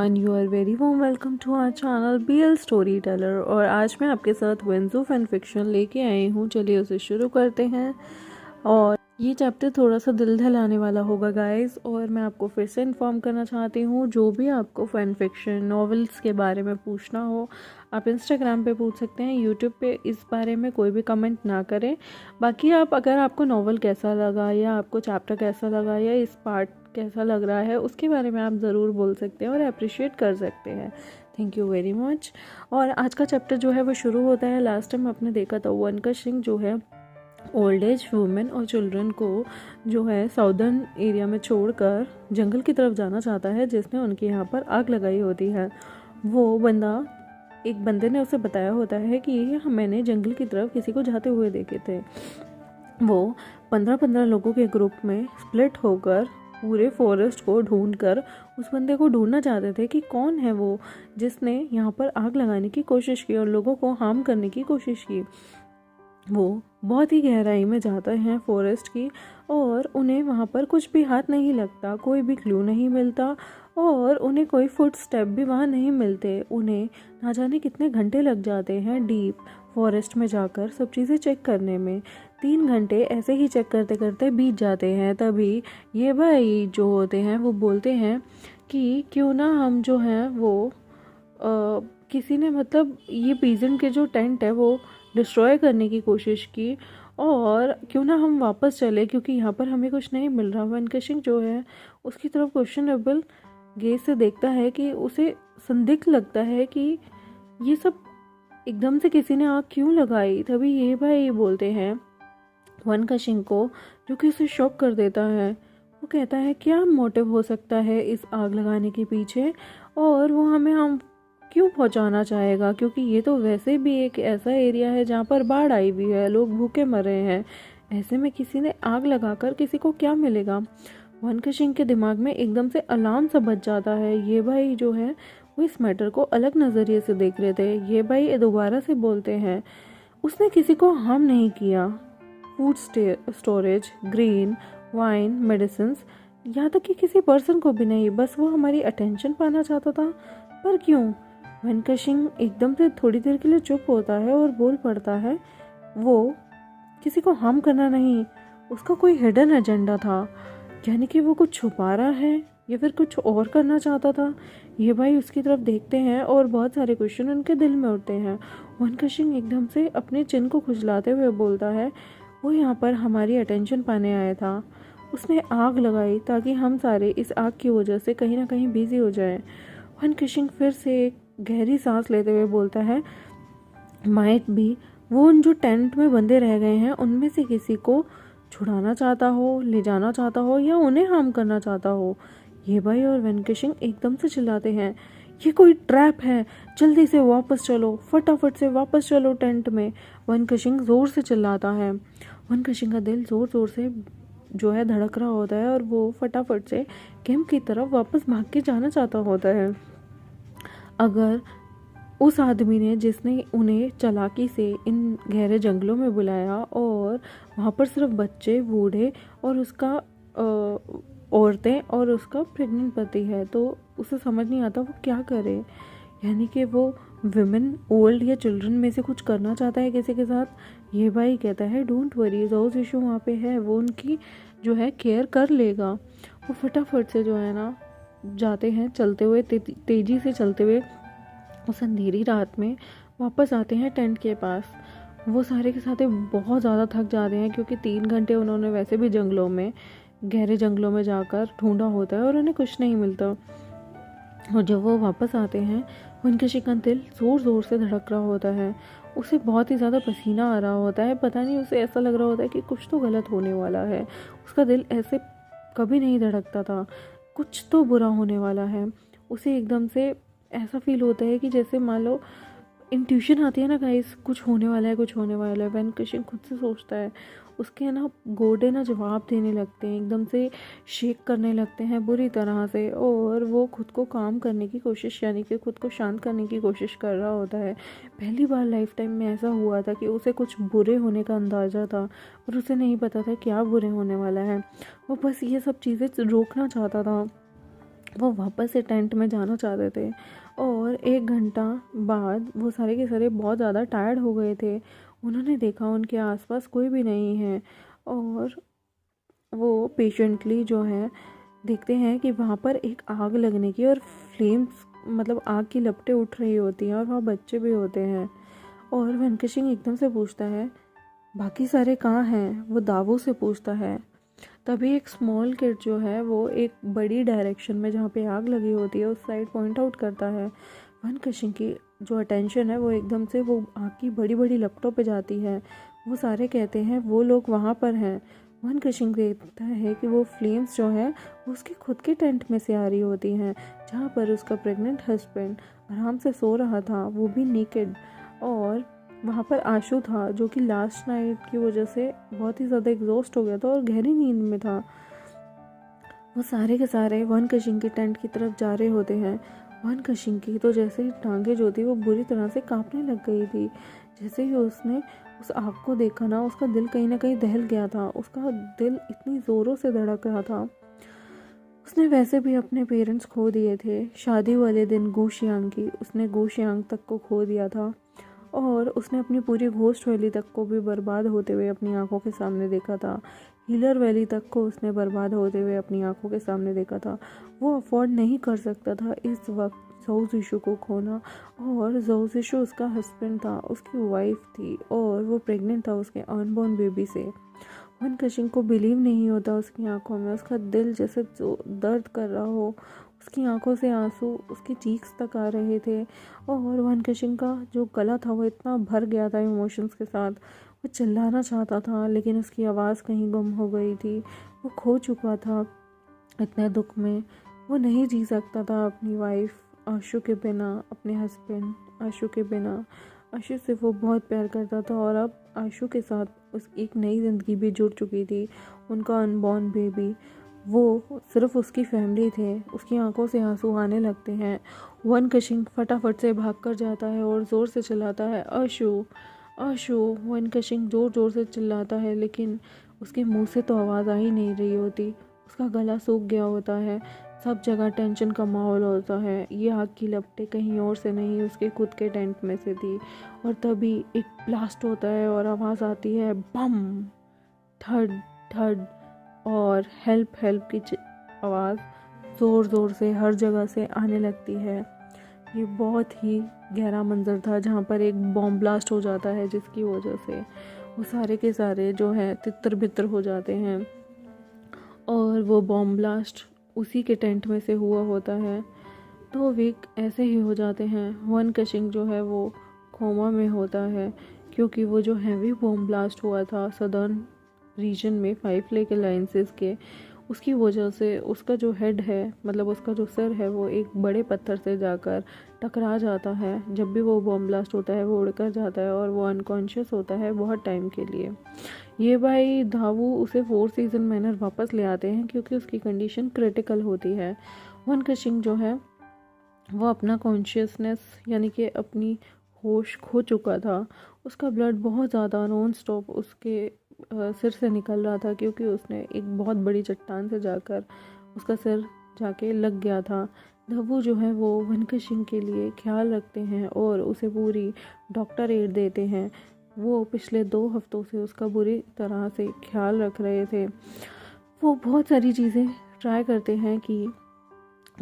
Everyone, you are very warm welcome to our channel BL story teller. और आज मैं आपके साथ वेंजो फैन फिक्शन लेके आई हूँ। चलिए उसे शुरू करते हैं। और ये चैप्टर थोड़ा सा दिल दहलाने वाला होगा गाइस। और मैं आपको फिर से इन्फॉर्म करना चाहती हूँ, जो भी आपको फैन फिक्शन नॉवेल्स के बारे में पूछना हो आप इंस्टाग्राम पे पूछ सकते हैं। यूट्यूब पे इस बारे में कोई भी कमेंट ना करें। बाकी अगर आपको नॉवल कैसा लगा या आपको चैप्टर कैसा लगा या इस पार्ट कैसा लग रहा है, उसके बारे में आप ज़रूर बोल सकते हैं और अप्रिशिएट कर सकते हैं। Thank you very much. और आज का चैप्टर जो है वो शुरू होता है। लास्ट टाइम आपने देखा था वनका सिंह जो है ओल्ड एज वुमेन और चिल्ड्रन को जो है साउदर्न एरिया में छोड़कर जंगल की तरफ जाना चाहता है, जिसने उनके यहाँ पर आग लगाई होती है। एक बंदे ने उसे बताया होता है कि मैंने जंगल की तरफ किसी को जाते हुए देखे थे। वो 15-15 लोगों के ग्रुप में स्प्लिट होकर पूरे फॉरेस्ट को ढूंढकर उस बंदे को ढूंढना चाहते थे कि कौन है वो जिसने यहाँ पर आग लगाने की कोशिश की और लोगों को हार्म करने की कोशिश की। वो बहुत ही गहराई में जाते हैं फॉरेस्ट की, और उन्हें वहाँ पर कुछ भी हाथ नहीं लगता, कोई भी क्लू नहीं मिलता और उन्हें कोई फुट स्टेप भी वहाँ नहीं मिलते। उन्हें ना जाने कितने घंटे लग जाते हैं डीप फॉरेस्ट में जाकर सब चीज़ें चेक करने में। 3 घंटे ऐसे ही चेक करते करते बीत जाते हैं। तभी ये भाई जो होते हैं वो बोलते हैं कि क्यों ना हम जो हैं वो किसी ने मतलब ये पीजन के जो टेंट है वो डिस्ट्रॉय करने की कोशिश की, और क्यों ना हम वापस चले क्योंकि यहाँ पर हमें कुछ नहीं मिल रहा। वनका सिंह जो है उसकी तरफ क्वेश्चनेबल गेज से देखता है कि उसे संदिग्ध लगता है कि ये सब एकदम से किसी ने आग क्यों लगाई। तभी ये भाई बोलते हैं वनका सिंह को, जो कि उसे शॉक कर देता है। वो कहता है क्या मोटिव हो सकता है इस आग लगाने के पीछे, और वो हम क्यों पहुंचाना चाहेगा, क्योंकि ये तो वैसे भी एक ऐसा एरिया है जहाँ पर बाढ़ आई हुई है, लोग भूखे मर रहे हैं। ऐसे में किसी ने आग लगाकर किसी को क्या मिलेगा। वनका सिंह के दिमाग में एकदम से अलार्म सा बज जाता है। ये भाई जो है वो इस मैटर को अलग नज़रिए से देख रहे थे। ये भाई दोबारा से बोलते हैं उसने किसी को हार्म नहीं किया। Food storage, green, wine, medicine, यहाँ तक कि किसी पर्सन को भी नहीं, बस वो हमारी अटेंशन पाना चाहता था। पर क्यों। वनका सिंह एकदम से थोड़ी देर के लिए चुप होता है और बोल पड़ता है वो किसी को हार्म करना नहीं, उसका कोई हिडन एजेंडा था, यानी कि वो कुछ छुपा रहा है या फिर कुछ और करना चाहता था। ये भाई उसकी तरफ देखते हैं और बहुत सारे क्वेश्चन उनके दिल में उठते हैं। वनका सिंह एकदम से अपने चिन को खुजलाते हुए बोलता है वो यहाँ पर हमारी अटेंशन पाने आया था, उसने आग लगाई ताकि हम सारे इस आग की वजह से कहीं ना कहीं बिजी हो जाएं। वनका सिंह फिर से एक गहरी सांस लेते हुए बोलता है माइट भी वो उन जो टेंट में बंधे रह गए हैं उनमें से किसी को छुड़ाना चाहता हो, ले जाना चाहता हो या उन्हें हार्म करना चाहता हो। ये भाई और वनका सिंह एकदम से चिल्लाते हैं ये कोई ट्रैप है, जल्दी से वापस चलो, फटाफट से वापस चलो टेंट में। वनका सिंह जोर से चिल्लाता है। वनका सिंह का दिल जोर जोर से जो है धड़क रहा होता है और वो फटाफट से कैंप की तरफ वापस भाग के जाना चाहता होता है। अगर उस आदमी ने जिसने उन्हें चालाकी से इन गहरे जंगलों में बुलाया और वहाँ पर सिर्फ बच्चे, बूढ़े और उसका औरतें और उसका प्रेग्नेंट पति है, तो उसे समझ नहीं आता वो क्या करे। यानी कि वो विमेन, ओल्ड या चिल्ड्रन में से कुछ करना चाहता है किसी के साथ। ये भाई कहता है डोंट वरी, जो इशू वहाँ पे है वो उनकी जो है केयर कर लेगा। वो फटाफट से जो है ना जाते हैं चलते हुए, तेजी से चलते हुए उस अंधेरी रात में वापस आते हैं टेंट के पास। वो सारे के साथ बहुत ज़्यादा थक जाते हैं क्योंकि 3 घंटे उन्होंने वैसे भी जंगलों में, गहरे जंगलों में जाकर ढूंढा होता है और उन्हें कुछ नहीं मिलता। और जब वो वापस आते हैं उनके शिकन दिल ज़ोर ज़ोर से धड़क रहा होता है। उसे बहुत ही ज़्यादा पसीना आ रहा होता है। पता नहीं उसे ऐसा लग रहा होता है कि कुछ तो गलत होने वाला है। उसका दिल ऐसे कभी नहीं धड़कता था, कुछ तो बुरा होने वाला है। उसे एकदम से ऐसा फील होता है कि जैसे मान लो इंट्यूशन आती है ना गाइस, कुछ होने वाला है, कुछ होने वाला है। वनका सिंह खुद से सोचता है, उसके ना गोडे ना जवाब देने लगते हैं, एकदम से शेक करने लगते हैं बुरी तरह से, और वो खुद को काम करने की कोशिश, यानी कि खुद को शांत करने की कोशिश कर रहा होता है। पहली बार लाइफ टाइम में ऐसा हुआ था कि उसे कुछ बुरे होने का अंदाज़ा था और उसे नहीं पता था क्या बुरे होने वाला है। वो बस ये सब चीज़ें रोकना चाहता था। वो वापस से टेंट में जाना चाहते थे। और 1 घंटा बाद वो सारे के सारे बहुत ज़्यादा टायर्ड हो गए थे। उन्होंने देखा उनके आसपास कोई भी नहीं है, और वो पेशेंटली जो है देखते हैं कि वहाँ पर एक आग लगने की और फ्लेम्स मतलब आग की लपटें उठ रही होती हैं, और वहाँ बच्चे भी होते हैं। और वेंकशिंग एकदम से पूछता है, बाकी सारे कहाँ हैं? वो दावू से पूछता है। तभी एक स्मॉल किड जो है वो एक बड़ी डायरेक्शन में जहाँ पे आग लगी होती है उस साइड पॉइंट आउट करता है। वेंकशिंग की जो अटेंशन है वो एकदम से वो आग की बड़ी बड़ी लपटों पे जाती है। वो सारे कहते हैं वो लोग वहाँ पर हैं। वेंकशिंग देखता है कि वो फ्लेम्स जो है वो उसके खुद के टेंट में से आ रही होती हैं, जहाँ पर उसका प्रेग्नेंट हस्बैंड आराम से सो रहा था, वो भी नेकेड। और वहाँ पर आशु था जो कि लास्ट नाइट की वजह से बहुत ही ज़्यादा एग्जॉस्ट हो गया था और गहरी नींद में था। वो सारे के सारे वेंकशिंग के टेंट की तरफ जा रहे होते हैं। वेंकशिंग की तो जैसे टांगे जो थी वो बुरी तरह से कांपने लग गई थी। जैसे ही उसने उस आग को देखा ना, उसका दिल कहीं ना कहीं दहल गया था। उसका दिल इतनी ज़ोरों से धड़क रहा था। उसने वैसे भी अपने पेरेंट्स खो दिए थे। शादी वाले दिन गुशियांग की उसने गुशियांग तक को खो दिया था, और उसने अपनी पूरी घोस्ट वैली तक को भी बर्बाद होते हुए अपनी आंखों के सामने देखा था। हीलर वैली तक को उसने बर्बाद होते हुए अपनी आंखों के सामने देखा था। वो अफोर्ड नहीं कर सकता था इस वक्त ज़ोउ ज़िशु को खोना। और ज़ोउ ज़िशु उसका हस्बैंड था, उसकी वाइफ थी, और वो प्रेग्नेंट था उसके अनबॉर्न बेबी से। वेंकशिंग को बिलीव नहीं होता उसकी आंखों में। उसका दिल जैसे दर्द कर रहा हो। उसकी आंखों से आंसू उसकी चीक्स तक आ रहे थे। और वेंकशिंग का जो गला था वो इतना भर गया था इमोशंस के साथ। वो चिल्लाना चाहता था लेकिन उसकी आवाज़ कहीं गुम हो गई थी। वो खो चुका था इतने दुख में। वो नहीं जी सकता था अपनी वाइफ आशु के बिना, अपने हस्बैंड आशु के बिना। आशु से वो बहुत प्यार करता था, और अब आशु के साथ उस एक नई ज़िंदगी भी जुड़ चुकी थी। उनका अनबॉर्न बेबी, वो सिर्फ उसकी फैमिली थे। उसकी आंखों से आंसू आने लगते हैं। वेंकशिंग फटाफट से भाग कर जाता है और ज़ोर से चिल्लाता है, आशु आशु। वेंकशिंग ज़ोर ज़ोर से चिल्लाता है लेकिन उसके मुंह से तो आवाज़ आ ही नहीं रही होती। उसका गला सूख गया होता है। सब जगह टेंशन का माहौल होता है। ये आग की लपटें कहीं और से नहीं, उसके खुद के टेंट में से थी। और तभी एक ब्लास्ट होता है और आवाज़ आती है, बम, थर्ड थर्ड, और हेल्प हेल्प की आवाज़ ज़ोर ज़ोर से हर जगह से आने लगती है। ये बहुत ही गहरा मंजर था जहाँ पर एक बॉम्ब ब्लास्ट हो जाता है, जिसकी वजह से वो सारे के सारे जो है तितर बितर हो जाते हैं। और वो बॉम्ब ब्लास्ट उसी के टेंट में से हुआ होता है। 2 वीक ऐसे ही हो जाते हैं। वेंकशिंग जो है वो कोमा में होता है, क्योंकि वो जो हैवी बॉम्ब ब्लास्ट हुआ था सदर्न रीजन में 5 लेक अलायंसेस के, उसकी वजह से उसका जो हेड है, मतलब उसका जो सिर है, वो एक बड़े पत्थर से जाकर टकरा जाता है। जब भी वो बॉम्ब ब्लास्ट होता है वो उड़कर जाता है और वो अनकॉन्शियस होता है बहुत टाइम के लिए। ये भाई धावू उसे 4 सीजन मैनर वापस ले आते हैं क्योंकि उसकी कंडीशन क्रिटिकल होती है। वेंकशिंग जो है वो अपना कॉन्शियसनेस यानी कि अपनी होश खो चुका था। उसका ब्लड बहुत ज़्यादा नॉन स्टॉप उसके सिर से निकल रहा था, क्योंकि उसने एक बहुत बड़ी चट्टान से जाकर उसका सिर जाके लग गया था। धब्बू जो है वो वेंकशिंग के लिए ख्याल रखते हैं और उसे पूरी डॉक्टर एड देते हैं। वो पिछले 2 हफ्तों से उसका बुरी तरह से ख्याल रख रहे थे। वो बहुत सारी चीज़ें ट्राई करते हैं कि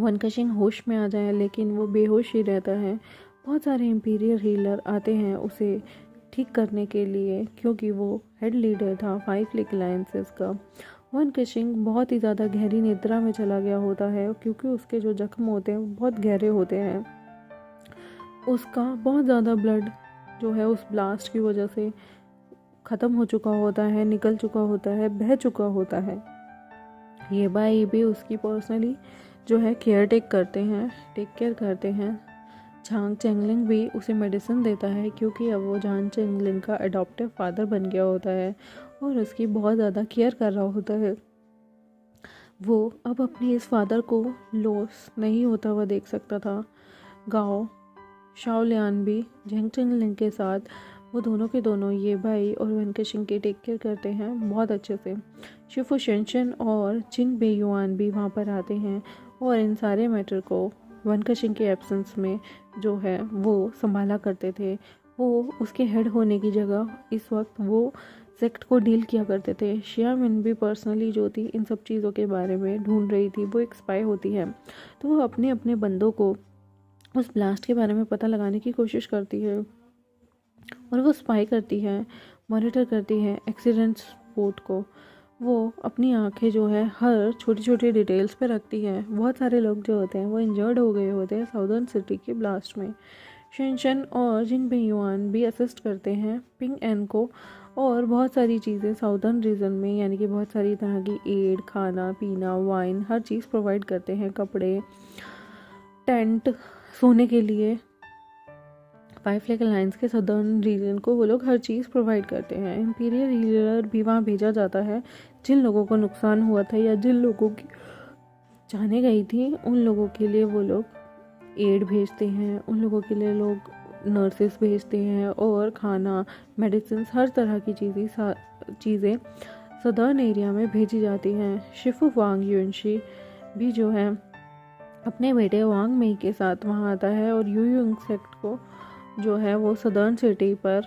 वेंकशिंग होश में आ जाए, लेकिन वो बेहोश ही रहता है। बहुत सारे इंपीरियल हीलर आते हैं उसे ठीक करने के लिए, क्योंकि वो हेड लीडर था 5 लेक अलायंसेस का। वेंकशिंग बहुत ही ज़्यादा गहरी निद्रा में चला गया होता है, क्योंकि उसके जो जख्म होते हैं वो बहुत गहरे होते हैं। उसका बहुत ज़्यादा ब्लड जो है उस ब्लास्ट की वजह से ख़त्म हो चुका होता है, निकल चुका होता है, बह चुका होता है। ये भाई भी उसकी पर्सनली जो है टेक केयर करते हैं। झांग चेंगलिंग भी उसे मेडिसिन देता है, क्योंकि अब वो झांग चेंगलिंग का अडॉप्टिव फादर बन गया होता है और उसकी बहुत ज़्यादा केयर कर रहा होता है। वो अब अपने इस फादर को लॉस नहीं होता हुआ देख सकता था। गाओ शाओलियान भी झांग चेंगलिंग के साथ, वो दोनों के दोनों ये भाई और वेंकशिंग की टेक केयर करते हैं बहुत अच्छे से। शिफू शेंशन और चिंग बेयुआन भी वहाँ पर आते हैं और इन सारे मैटर को वन कशिंग के एब्सेंस में जो है वो संभाला करते थे। वो उसके हेड होने की जगह इस वक्त वो सेक्ट को डील किया करते थे। शिया मिन भी पर्सनली जो थी इन सब चीज़ों के बारे में ढूंढ रही थी। वो एक स्पाई होती है, तो वो अपने अपने बंदों को उस ब्लास्ट के बारे में पता लगाने की कोशिश करती है और वो स्पाई करती है, मॉनिटर करती है एक्सीडेंट स्पॉट को। वो अपनी आंखें जो है हर छोटी छोटी डिटेल्स पे रखती है। बहुत सारे लोग जो होते हैं वो इंजर्ड हो गए होते हैं साउदर्न सिटी के ब्लास्ट में। शेंशन और जिन बेयुआन भी असिस्ट करते हैं पिंग एन को, और बहुत सारी चीज़ें साउदर्न रीजन में यानी कि बहुत सारी तरह की एड, खाना पीना, वाइन, हर चीज़ प्रोवाइड करते हैं। कपड़े, टेंट, सोने के लिए 5 फ्लैग अलायंस के सदर्न रीजन को वो लोग हर चीज़ प्रोवाइड करते हैं। इंपीरियल हीलर भी वहाँ भेजा जाता है। जिन लोगों को नुकसान हुआ था या जिन लोगों की जाने गई थी उन लोगों के लिए वो लोग एड भेजते हैं, उन लोगों के लिए लोग नर्सेस भेजते हैं और खाना, मेडिसिन, हर तरह की चीज़ें सदर्न एरिया में भेजी जाती हैं। शिफू वांग युनशी भी जो है अपने बेटे वांग मेई के साथ वहाँ आता है और यू यंग सेक्ट को जो है वो सदर्न सिटी पर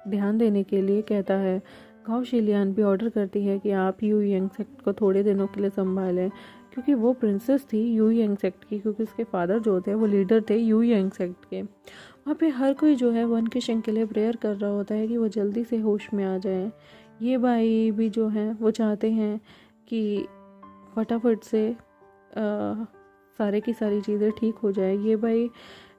ध्यान देने के लिए कहता है। गाओ शिलियान भी ऑर्डर करती है कि आप यू यंग सेक्ट को थोड़े दिनों के लिए संभालें, क्योंकि वो प्रिंसेस थी यू यंग सेक्ट की, क्योंकि उसके फादर जो थे वो लीडर थे यू यंग सेक्ट के। वहाँ पे हर कोई जो है वन किशिंग के लिए प्रेयर कर रहा होता है कि वो जल्दी से होश में आ जाए। ये भाई भी जो है वो चाहते हैं कि फटाफट से सारे की सारी चीज़ें ठीक हो जाए। ये भाई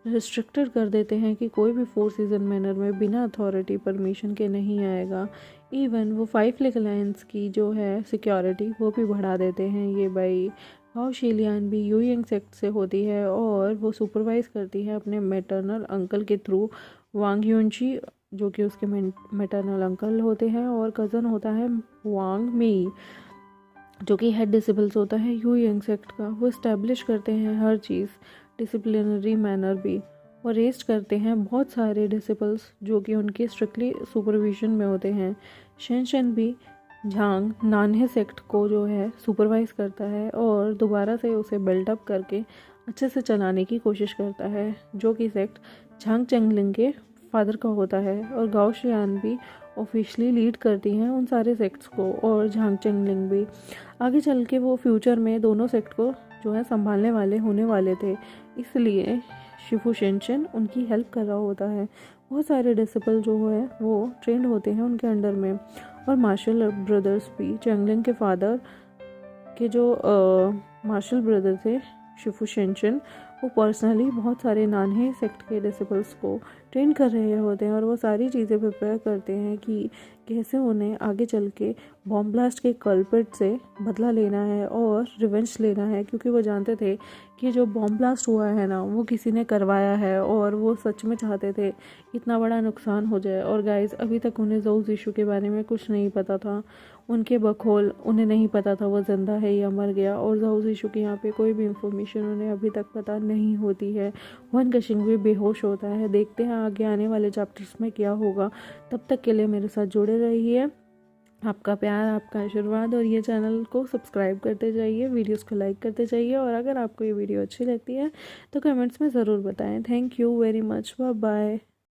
रिस्ट्रिक्टेड कर देते हैं कि कोई भी 4 सीजन मैनर में बिना अथॉरिटी परमिशन के नहीं आएगा। इवन वो 5 फ्लैग अलायंस की जो है सिक्योरिटी वो भी बढ़ा देते हैं। ये भाई गाओ शिलियान भी यू यंग सेक्ट से होती है और वो सुपरवाइज करती है अपने मैटरनल अंकल के थ्रू वांग युनची, जो कि उसके मैटरनल अंकल होते हैं, और कज़न होता है वांग मेई जो कि हेड डिसिपल्स होता है यू यंग सेक्ट का। वो इस्टेब्लिश करते हैं हर चीज़, डिसिप्लिनरी मैनर भी, और रेस्ट करते हैं बहुत सारे डिसिपल्स जो कि उनके स्ट्रिक्टली सुपरविजन में होते हैं। शेंशन भी झांग नान्हे सेक्ट को जो है सुपरवाइज करता है और दोबारा से उसे बिल्डअप करके अच्छे से चलाने की कोशिश करता है, जो कि सेक्ट झांग चेंगलिंग के फादर का होता है। और गाओ शियान भी ऑफिशियली लीड करती हैं उन सारे सेक्ट्स को, और झांग चेंगलिंग भी। आगे चल के वो फ्यूचर में दोनों सेक्ट को जो है संभालने वाले होने वाले थे, इसलिए शिफू शेंशन उनकी हेल्प कर रहा होता है। बहुत सारे डिसिपल जो है वो ट्रेंड होते हैं उनके अंडर में। और मार्शल ब्रदर्स भी, चेंगलिंग के फादर के जो मार्शल ब्रदर थे शिफू शेंशन, वो पर्सनली बहुत सारे नान्हे सेक्ट के डिसिपल्स को ट्रेन कर रहे होते हैं और वो सारी चीज़ें प्रिपेयर करते हैं कि कैसे उन्हें आगे चल के बॉम्ब ब्लास्ट के कल्प्रिट से बदला लेना है और रिवेंज लेना है, क्योंकि वो जानते थे कि जो बॉम्ब ब्लास्ट हुआ है ना वो किसी ने करवाया है और वो सच में चाहते थे इतना बड़ा नुकसान हो जाए। और गाइस अभी तक उन्हें ज़ोउ ज़िशु के बारे में कुछ नहीं पता था, उनके बखोल उन्हें नहीं पता था वो ज़िंदा है या मर गया, और ज़ोउ ज़िशु की यहाँ पे कोई भी इंफॉर्मेशन उन्हें अभी तक पता नहीं होती है। वन कशिंग भी बेहोश होता है। देखते हैं आगे आने वाले चैप्टर्स में क्या होगा। तब तक के लिए मेरे साथ जुड़े रहिए। आपका प्यार, आपका आशीर्वाद, और ये चैनल को सब्सक्राइब करते जाइए, वीडियोस को लाइक करते जाइए, और अगर आपको ये वीडियो अच्छी लगती है तो कमेंट्स में ज़रूर बताएं। Thank you very much, bye bye.